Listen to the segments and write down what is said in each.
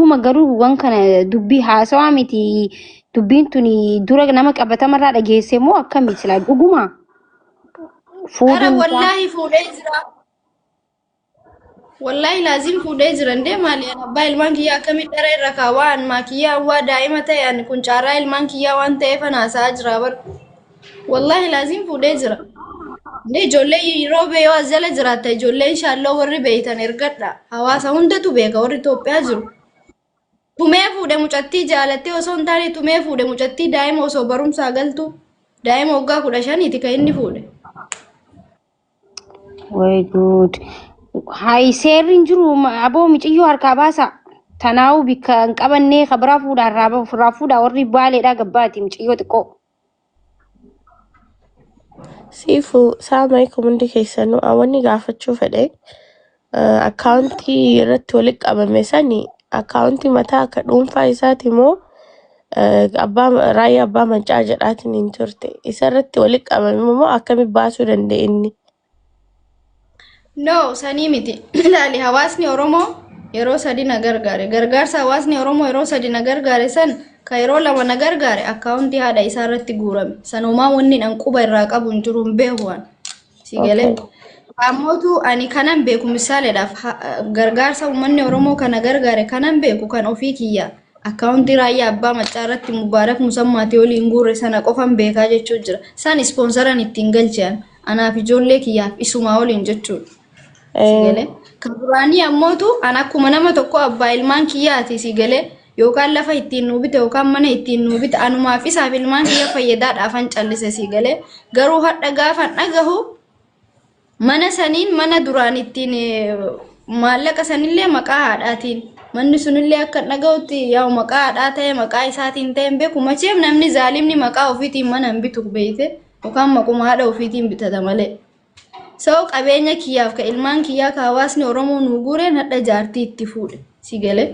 dhuguma garuu waan kana dubbii haasawaa miti dubbiin tuni dura nama qabatamarraa dhageesse moo akkamitti sila dhuguma Ara fuudhuun isaa wallahi fuudhee jira. Wallahi lazim fuudhee jira ndee maali an abbaa ilmaan kiyyaa akkamitti dhala irra kaawaa an maakiyyaa waa daa'ima ta'e an kun caaraa ilmaan kiyyaa waan ta'eef an haasaa jira bar. Wallahi lazim fuudhee jira. Ndee ijoollee yeroo beeyoo as jala jiraatta ijoollee inshaallah warri beeytan ergadha. Hawaasa hundatu beeka warri Itoophiyaa jiru. Tumee fuudhe mucattii jaalattee osoo hin taane tumee fuudhe mucattii daa'ima osoo barumsaa galtu daa'ima waggaa 15 kan inni fuudhe. way good hay seerriin jiru aboo miciyyoo harkaa baasa tanaawu bikka hin qabannee kabraa fuudhaa fuudhaa warri baaleedhaa gabbaati miciyyoo xiqqoo Sifu saamay kumundi keessanuu awwanni gaafachuu fedhe akkaawuntii irratti walitti qabame sani akkaawuntii mataa akka dhuunfaa isaati moo raayyaa abbaa mancaa jedhaatiin hin turte isa irratti walitti qabame moo akkamitti baasuu danda'e inni? No, sanii miti. Ilaali hawaasni Oromoo yeroo sadi na gargaare. Gargaarsa hawaasni Oromoo yeroo sadi na gargaare san ka yeroo lama na gargaare akkaawuntii haadha isaa irratti guurame. Sanumaa wanni an quba irraa qabu hin jiru hin beekuwan. Si galee. Amootu ani kanan beeku misaaleedhaaf gargaarsa uummanni Oromoo kana gargaare kanan beeku kan ofii kiyya. Akkaawuntii raayyaa abbaa maccaa irratti Mubaarak Musammaatii waliin guure sana qofan beekaa jechuu jira. San ispoonsaran ittiin galchan anaaf ijoollee kiyyaaf isumaa waliin jechuudha. Sigale kan duraanii ammootu an akkuma nama tokko abbaa ilmaan kiyyaati sigale yookaan lafa ittiin nuubite yookaan mana ittiin nuubite anumaaf isaaf ilmaan kiyya fayyadaadhaafan callise sigale garuu hadha gaafan dhagahu mana saniin mana duraan ittiin maallaqa sanillee maqaa haadhaatiin manni sunillee akka dhagahutti yaa maqaa haadhaa ta'e maqaa isaatiin ta'e beeku macheef namni zaalimni maqaa ofiitiin mana hin bitu beeyte yookaan maquma haadha ofiitiin bitata malee. So qabeenya kiyyaaf ka ilmaan kiyyaa ka hawaasni Oromoo nu guureen hadha jaartii itti fuudhe si galee.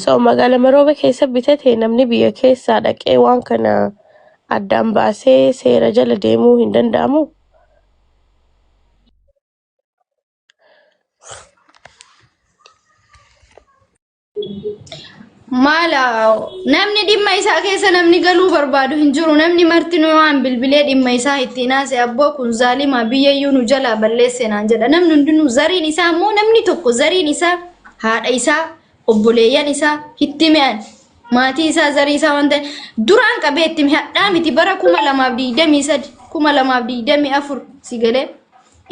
So magaalaa Marooba keessa bitate namni biyya keessaa dhaqee waan kana addaan baasee seera jala deemuu hin danda'amu. Maala namni dhimma isaa keessa namni galuu barbaadu hin jiru namni martinuu waan bilbilee dhimma isaa ittiin haase abboo kun zaalima biyyayyuu nu jalaa balleesse naan jedha namni hundinuu zariin isaa ammoo namni tokko zariin isaa haadha isaa obboleeyyan isaa hittime'an maatii isaa zarii isaa waan ta'e duraan qabee itti hadhaa miti bara 2023 2024 si galee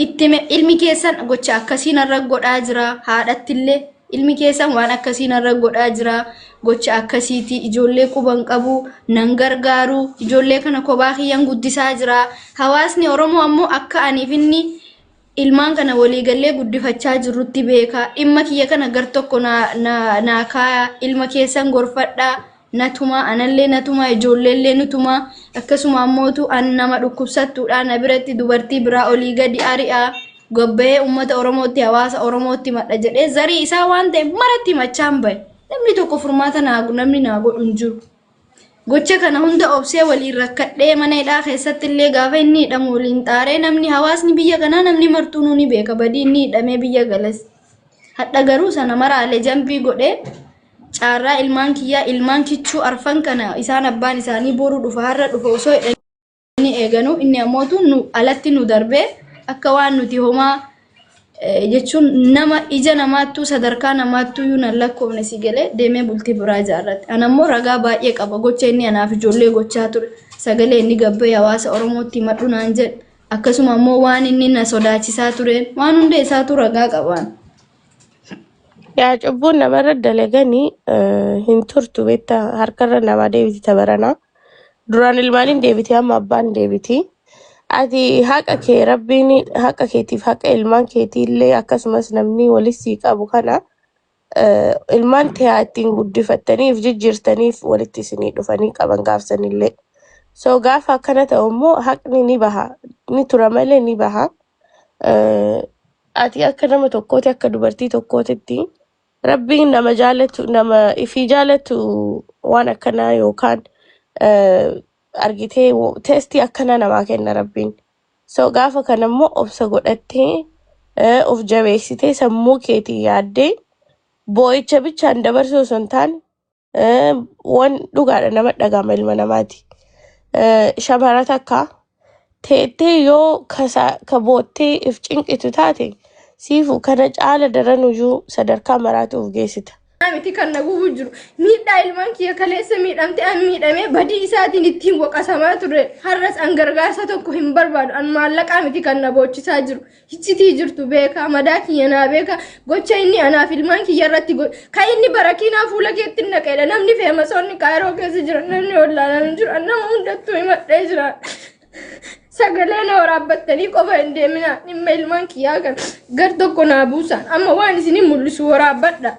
ittime ilmi keessan gocha akkasiin irra godhaa jira haadhattillee ilmi keessan waan akkasiin irra godhaa jira gocha akkasiiti ijoollee quban qabu nan gargaaru ijoollee kana kophaa kiyyan guddisaa jira hawaasni Oromoo ammoo akka aniif inni ilmaan kana waliigallee guddifachaa jirrutti beeka dhimma kiyya kana gar tokko na kaaya ilma keessan gorfadhaa natuma anallee natuma ijoolleellee nutuma akkasuma ammootu an nama dhukkubsattuudha na biratti dubartii biraa olii gadi ari'a gobbee ummata Oromootti hawaasa Oromootti madha jedhee zarii isaa waan ta'e maratti machaan bahe namni tokko furmaata namni naa godhu hin jiru. Gocha kana hunda obsee waliin rakkadhee mana hidhaa keessatti illee gaafa inni hidhamu waliin xaaree namni hawaasni biyya kanaa namni martuu ni beeka badii inni hidhamee biyya galas. Hadha garuu sana maraalee jambii godhee caarraa ilmaan kiyyaa ilmaan kichuu arfan kana isaan abbaan isaanii boru dhufa har'a dhufa osoo hidhanii eeganuu inni ammootu nu alatti nu darbee akka waan nuti homaa jechuun nama ija namaattuu sadarkaa namaattuu yuun lakkoofne si galee deemee bultii biraa ijaarrate. An ammoo ragaa baay'ee qaba gocha inni anaaf ijoollee gochaa ture sagalee inni gabbee hawaasa Oromootti madhu naan jedhe akkasuma ammoo waan inni na sodaachisaa tureen waan hunda isaatu ragaa qabaan. Yaa cubbuun namarra dalaganii hin turtu beektaa harkarra namaa deebiti tabaranaa duraan ilmaaniin deebiti amma abbaan deebiti. Ati haqa kee rabbiin haqa keetiif haqa ilmaan keetiillee akkasumas namni walitti qabu kana ilmaan ta'aa ittiin guddifattaniif jijjiirtaniif walitti isinii dhufanii qaban gaafsanillee. So gaafa akkana ta'u immoo haqni ni baha ni tura malee ni baha. Ati akka nama tokkooti akka dubartii tokkootitti rabbiin nama jaalatu nama ifii jaalatu waan akkanaa yookaan argitee testii akkana namaa kenna rabbiin. So gaafa kanammoo obsa godhattee of jabeessitee sammuu keetii yaaddee boo'icha bichaan dabarsuu osoo hin taane waan dhugaadha nama dhagama ilma namaati. Shamara takka teettee yoo ka boottee if cinqitu taate siifu kana caala daranuyyuu sadarkaa maraatuuf geessita. Miti kan nagu jiru miidhaa ilmaan kiyya kaleessa miidhamte an miidhamee badii isaatiin ittiin boqasamaa ture har'as an gargaarsa tokko hin barbaadu an maallaqaa miti kan na boochisaa jiru hiccitii jirtu beeka madaa kiyya naa beeka gocha inni anaaf ilmaan kiyya irratti ka inni barakiinaa fuula keetti naqeedha namni feemasoonni kaayiroo keessa jiran namni ollaanan jiru an nama hundattuu himadhee jira sagalee na waraabbattanii qofa hin deeminaa dhimma ilmaan kiyyaa kan gar tokko naa buusan amma waan isinii mul'isu waraabbadha.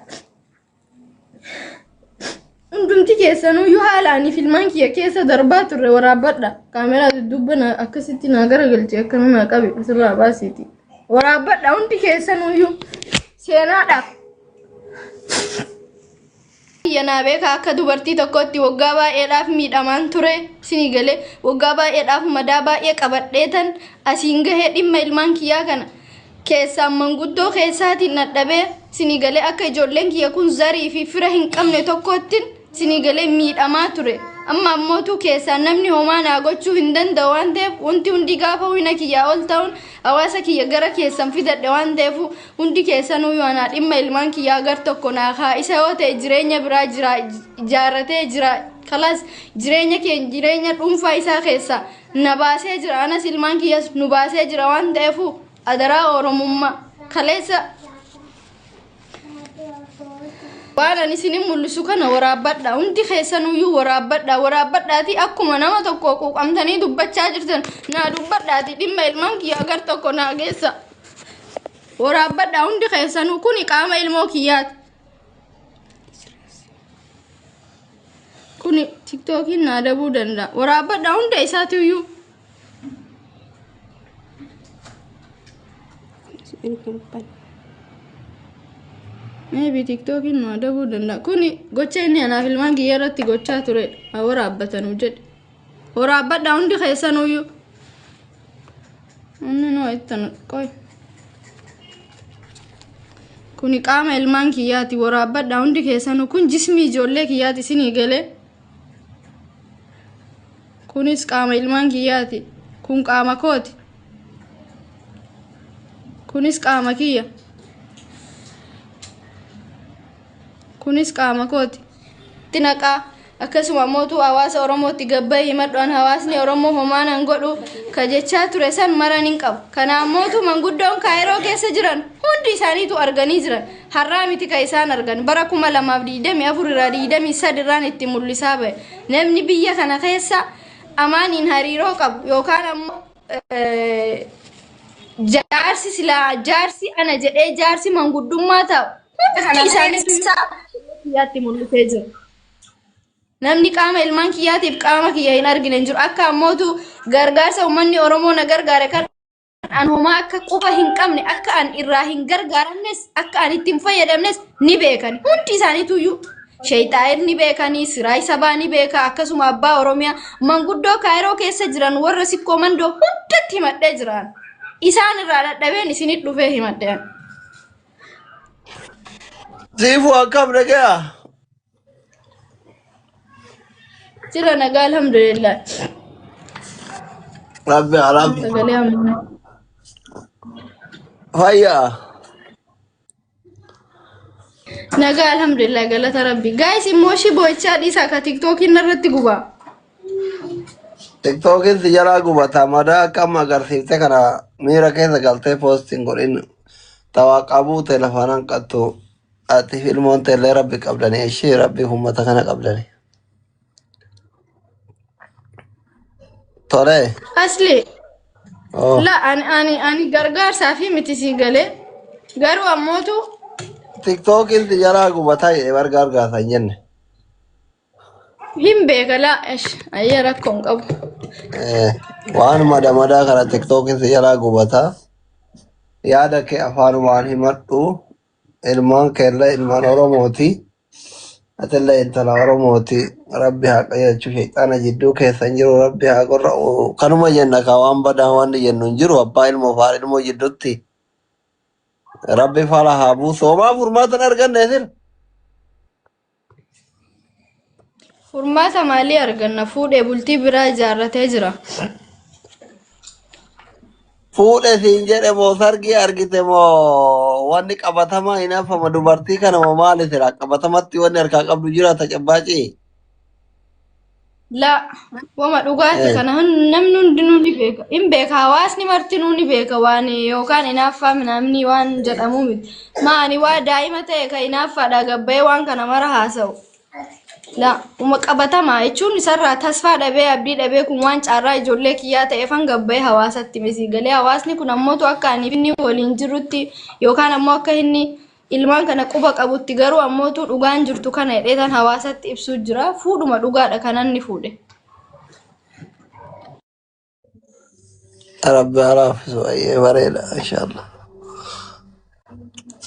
Undumti keessanuu yoo haalaanii filmaan kiyya keessa darbaa turre waraabbadha. Kaameraa duddubbana akkasitti naa garagalchi akka nama qabe asirraa baasiiti. Waraabbadha hundi keessanuyyuu seenaadhaaf. Yanaa beeka akka dubartii tokkotti waggaa baay'eedhaaf miidhamaan ture sinii galee waggaa baay'eedhaaf madaa baay'ee qabadheetan asiin gahee dhimma ilmaan kiyyaa kana keessaan manguddoo keessaatiin nadhabee sinii galee akka ijoolleen kiyya kun zarii fi fira hin qabne tokkottiin sinii galee miidhamaa ture. Amma ammootu keessaan namni homaa naa gochuu hin danda'u waan ta'eef wanti hundi gaafa wina kiyyaa ol ta'uun hawaasa kiyya gara keessan fidadhe waan ta'eef hundi keessanuu yoo anaa dhimma ilmaan kiyyaa gar tokko naa kaa isa yoo ta'e jireenya biraa jira ijaarratee jira kalas jireenya dhuunfaa isaa keessa na baasee jira anas ilmaan kiyyas nu baasee jira waan ta'eef adaraa oromummaa kaleessa waan ani isinin mul'isu kana waraabbadha hundi keessanuyyuu waraabbadhaati akkuma nama tokko quuqamtanii dubbachaa jirtan naa dubbadhaati dhimma ilmaan kiyyaa gar tokko naa geessa waraabbadha hundi keessanuu kuni qaama ilmoo kiyyaati kuni tiktookiin naa dabuu danda'a waraabbadha hunda isaatiyyuu maybe tiktokin no dabuu danda'a kuni gocha inni anaaf ilmaan kiyya irratti gochaa ture waraabbatanu jedhe waraabbadha hundi keessanuyyuu inni no ittan qoy kuni qaama ilmaan kiyyaati waraabbadha hundi keessanu kun jismii ijoollee kiyyaati isinii galee kunis qaama ilmaan kiyyaati kun qaama kooti kunis qaama kiyya kunis qaama kooti tinaqaa akkasuma mootuu hawaasa oromootti gabbayii himadhaan hawaasni oromoo homaan an godhu ka jechaa ture san maran hin qabu kanaaf mootuu manguddoon kaayiroo keessa jiran hundi isaaniitu arganii jiran har'aa miti ka isaan argan bara 2024 irraa 23 irraan itti mul'isaa ba'e namni biyya kana keessa amaaniin hariiroo qabu yookaan ammoo jaarsi ana jedhee jaarsi manguddummaa ta'u hundi isaaniitu kiyyaatti mul'isee jira. Namni qaama ilmaan kiyyaatiif qaama kiyya hin argine hin jiru. Akka ammootu gargaarsa uummanni Oromoo na gargaare kan an homaa akka quba hin qabne akka an irraa hin gargaaramnes akka an ittiin fayyadamnes ni beekan. Hundi isaaniituyyuu sheeyxaa'ir ni beekanii siraay sabaa ni beeka akkasuma abbaa Oromiyaa manguddoo kaayiroo keessa jiran warra sikkoo mandoo hundatti himadhee jiran. Isaan irraa dadhabeen isinit dhufee himadheen. Sifu akkam nagaa? Jira nagaa alhamdulillah. Rabbi Arab. Sagalee amma. Fayya. Nagaa alhamdulillah galata rabbi. Guys immoo shiboocha dhiisaa ka tiktokiin irratti gubaa. Tiktokiin si jalaa gubata madaa akkam agarsiifte kana miira keessa galtee poostiin godhin tawaa qabuu telefoonaan qattu. Ati filmoon teellee rabbi qabdanii ishee rabbi ummata kana qabdanii. Tole. Asli. La ani gargaarsaa fi miti si galee garuu ammootu TikTokin si jalaa gubataa jedhee gargaarsa hin jenne. hin beeka la ayya rakkoon qabu. Waan madaa kana TikTokin si jalaa gubataa yaada kee afaanumaan himadhu. Ilmaan keella ilmaan Oromooti. Atilla intala Oromooti. Rabbi haa qajeelchu shayxaana jidduu keessa hin jiru. Rabbi haa qorra'u. Kanuma jenna ka waan badaa waan jennu hin jiru. Abbaa ilmoo faara ilmoo jidduutti. Rabbi faala haa buusu. Homaa furmaatan arganne sir. Furmaata maalii arganna? Fuudhee bultii biraa ijaarratee jira. Fuudhee siin jedhe moo sargii argite moo wanni qabatamaa hin hafama dubartii kana moo maali sira qabatamatti wanni harkaa qabdu jira tacabbaaci. La wama dhugaati kana namni hundinuu ni beeka. Hin beeka hawaasni martinuu ni beeka waan yookaan hinaaffaa namni waan jedhamu miti. Maani waa daa'ima ta'e ka hinaaffaadha gabbee waan kana mara haasa'u. La uma qabatamaa jechuun isarraa tasfaa dhabee abdii dhabee kun waan caarraa ijoollee kiyyaa ta'eefan gabbee hawaasatti misii galee hawaasni kun ammootu akka ani inni waliin jirutti yookaan ammoo akka inni ilmaan kana quba qabutti garuu ammootu dhugaan jirtu kana hidheetan hawaasatti ibsuu jira fuudhuma dhugaadha kananni fuudhe. Rabbi haraafisu baay'ee bareeda inshallah.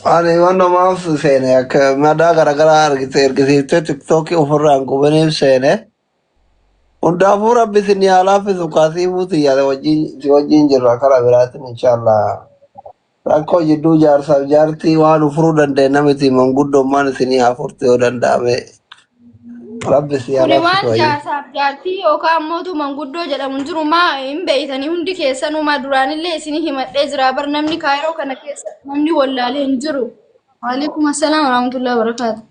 Ani wanta maaf seene akka madaa garaagaraa argite ergisiiftee tiktookii ofirraan qubaniif seene hundaafuu rabbi isin yaa laaffisu kaasiifuuti yaada wajjin jirra karaa biraatiin inshallah. Rakkoo jidduu jaarsaaf jaartii waan furuu dandeenye miti manguddummaan isinii haa furte yoo danda'ame. Rabbi si yaa Kuni waan laaffisu baay'ee. jaarsaaf jaartii yookaan ammootu manguddoo jedhamu jiru maa hin beeytanii hundi keessanuma duraanillee isinii himadhee jira bar namni kaayiroo kana keessa namni wallaalee hin jiru. Waalaikum assalaam warahmatullahi wabarakatuh.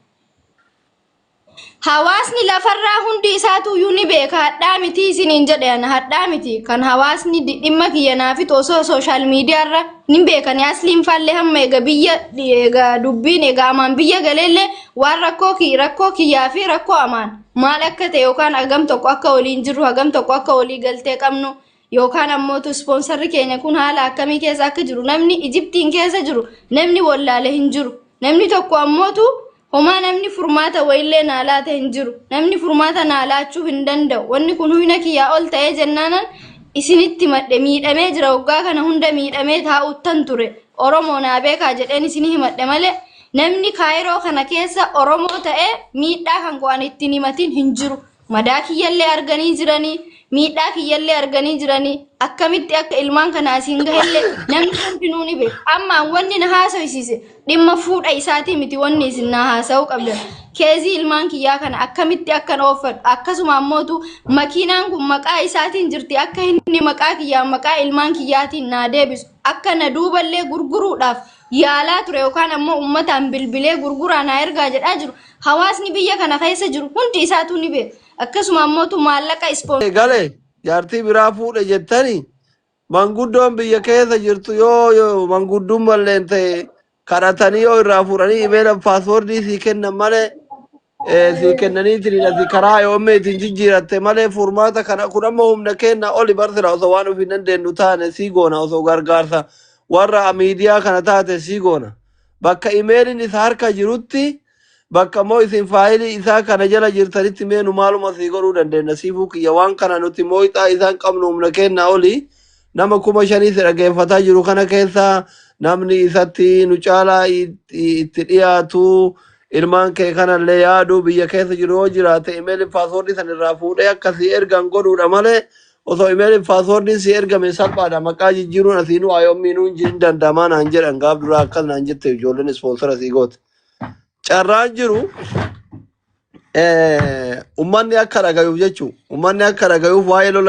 Hawaasni lafarraa hundi isaatu iyyuu ni beeka hadhaa miti isiniin jedhan hadhaa miti kan hawaasni dhimma kiyyanaafi osoo sooshaal miidiyaarra ni beekani asliin faallee hamma eega dubbiin eega amaan biyya galeellee waan rakkoo kiyyaa fi rakkoo amaan maal akka ta'e yookaan hagam tokko akka waliin jirru hagam tokko akka walii galtee qabnu yookaan ammootu ispoonsarri keenya kun haala akkamii keessa akka jiru namni Ijiptiin keessa jiru namni wallaale hin jiru namni tokko ammootu Homa namni furmaata wayillee naalaata hin jiru. Namni furmaata naalaachuu hin danda'u. Wanni kun huyna kiyyaa ol ta'ee jennaanan isinitti madde miidhamee jira waggaa kana hunda miidhamee taa'uttan ture. Oromoo naa beekaa jedheen isinii himadhe malee namni kaayiroo kana keessa Oromoo ta'ee miidhaa kan qo'an ittiin himatiin hin jiru. Madaa kiyyallee arganii jiranii miidhaa kiyyallee arganii jiranii akkamitti akka ilmaan kana asiin gahellee namni hundinuu ni beeka. Amma wanni na haasofsiise dhimma fuudha isaatii miti wanni isin na haasa'uu qabdan. Keezii ilmaan kiyyaa kana akkamitti akkan oofadhu akkasuma ammootu makiinaan kun maqaa isaatiin jirti akka inni maqaa kiyyaa maqaa ilmaan kiyyaatiin naa deebisu akka na duuballee gurguruudhaaf yaalaa ture yookaan ammoo uummataan bilbilee gurguraa naa ergaa jedhaa jiru. Hawaasni biyya kana keessa jiru hundi isaatu ni beeka. Akkasuma ammootu maallaqa Galee jaartii biraa fuudhe jettanii manguddoon biyya keessa jirtu yoo manguddummalleen ta'e kadhatanii yoo irraa fuudhanii imeela paaswoordii sii kennan malee sii kennaniitiin ati karaa yoomee ittiin jijjiiratte malee furmaata kana kun amma humna kenna oli barsira osoo waan ofiin dandeenyu taane sii goona osoo gargaarsa warra miidiyaa kana taate sii goona bakka imeeliin isa harka jirutti bakka moo isin faayilii isaa kana jala jirtanitti meenu maaluma sii godhuu dandeenya siifuu kiyya waan kana nuti moo'ixaa isaan qabnu humna kenna oli nama 5,000 si dhageeffataa jiru kana keessa namni isatti nu caalaa itti dhiyaatu ilmaan kee kanallee yaadu biyya keessa jiru yoo jiraate imeelii paaswoordii san irraa fuudhee akkasii ergan godhuudha malee osoo imeelii paaswoordiin si ergame salphaadha maqaa jijjiiruun asiinuu ayoommiinuu hin danda'amaa naan jedhan gaaf duraa akkas naan jette ijoolleen ispoonsora sii goote. Carraan jiru ummanni akka dhagayuuf jechuun ummanni akka dhagayuuf waa'ee lola